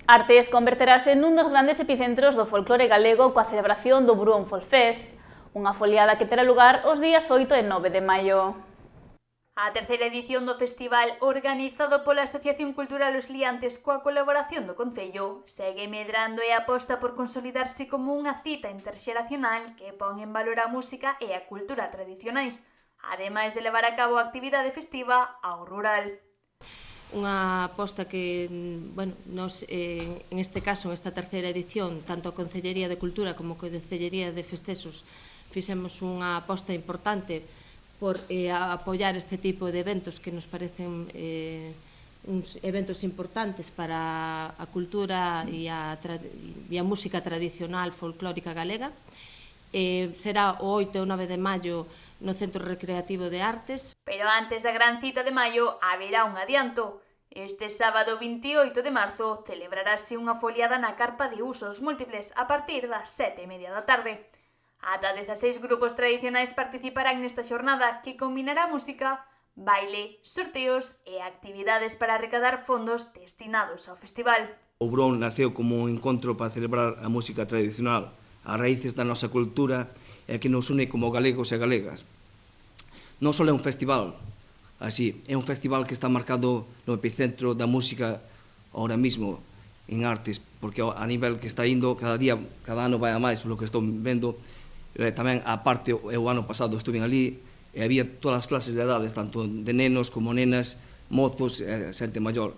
Artes converterase nun dos grandes epicentros do folclore galego coa celebración do Bruón Folfest, unha foliada que terá lugar os días 8 e 9 de maio. A terceira edición do festival, organizado pola Asociación Cultural Os Liantes coa colaboración do Concello, segue medrando e aposta por consolidarse como unha cita interxeracional que pon en valor a música e a cultura tradicionais, ademais de levar a cabo a actividade festiva ao rural. Unha aposta que, nos, en este caso, en esta terceira edición, tanto a Concellería de Cultura como a Concellería de Festexos, fixemos unha aposta importante por apoiar este tipo de eventos que nos parecen uns eventos importantes para a cultura e a música tradicional folclórica galega. Será o 8 e o 9 de maio no Centro Recreativo de Artes. Pero antes da gran cita de maio haberá un adianto. Este sábado 28 de marzo celebrarase unha foliada na carpa de usos múltiples a partir das 7:30 da tarde. Ata 16 grupos tradicionais participarán nesta xornada que combinará música, baile, sorteos e actividades para recadar fondos destinados ao festival. O Bruón naceu como un encontro para celebrar a música tradicional, as raíces da nosa cultura e que nos une como galegos e galegas. Non só é un festival, así, é un festival que está marcado no epicentro da música ahora mismo en Artes, porque a nivel que está indo cada día, cada ano vai a máis, polo que estou vendo. Tamén, a parte, o ano pasado estuve ali e había todas as clases de edades, tanto de nenos como nenas, mozos e xente maior.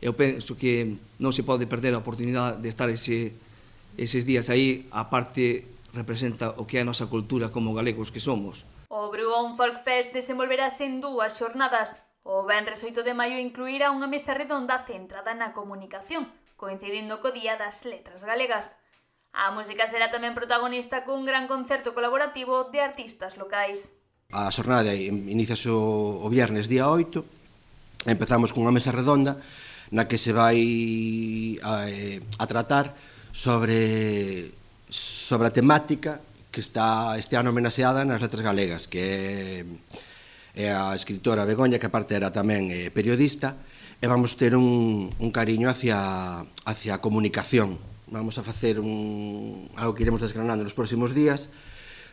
Eu penso que non se pode perder a oportunidade de estar eses días aí, a parte representa o que é a nosa cultura como galegos que somos. O Bruón Folkfest desenvolverase en 2 xornadas. O venres 8 de maio incluirá unha mesa redonda centrada na comunicación, coincidindo co Día das Letras Galegas. A música será tamén protagonista cun gran concerto colaborativo de artistas locais. A xornada iníciase o viernes día 8, empezamos cunha mesa redonda na que se vai a tratar sobre a temática que está este ano homenaxeada nas letras galegas, que é a escritora Begoña, que aparte era tamén periodista, e vamos ter un cariño hacia a comunicación. Vamos a facer algo que iremos desgranando nos próximos días,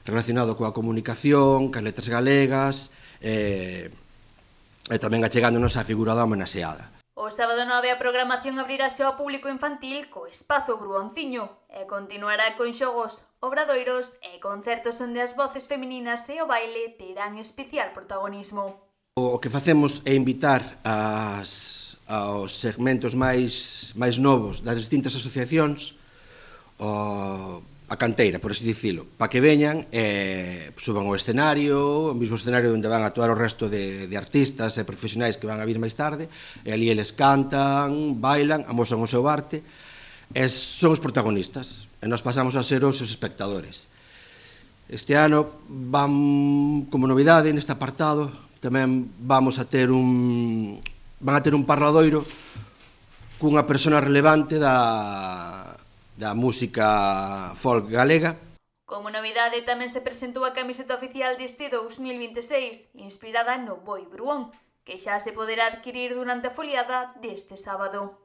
relacionado coa comunicación, cas letras galegas, e tamén achegándonos á figura da homenaxeada. O sábado 9 a programación abrirase ao público infantil co espazo Bruonciño e continuará con xogos, obradoiros e concertos onde as voces femininas e o baile terán especial protagonismo. O que facemos é invitar aos segmentos máis novos das distintas asociacións a canteira, por así dicilo, para que veñan e suban ao escenario, o mesmo escenario onde van a actuar o resto de artistas e profesionais que van a vir máis tarde, e ali eles cantan, bailan, amosan o seu arte, e son os protagonistas, e nós pasamos a ser os espectadores. Este ano, como novidade neste apartado, tamén van a ter un parladoiro cunha persona relevante da música folk galega. Como novidade tamén se presentou a camiseta oficial deste 2026, inspirada no Boi Bruón, que xa se poderá adquirir durante a foliada deste sábado.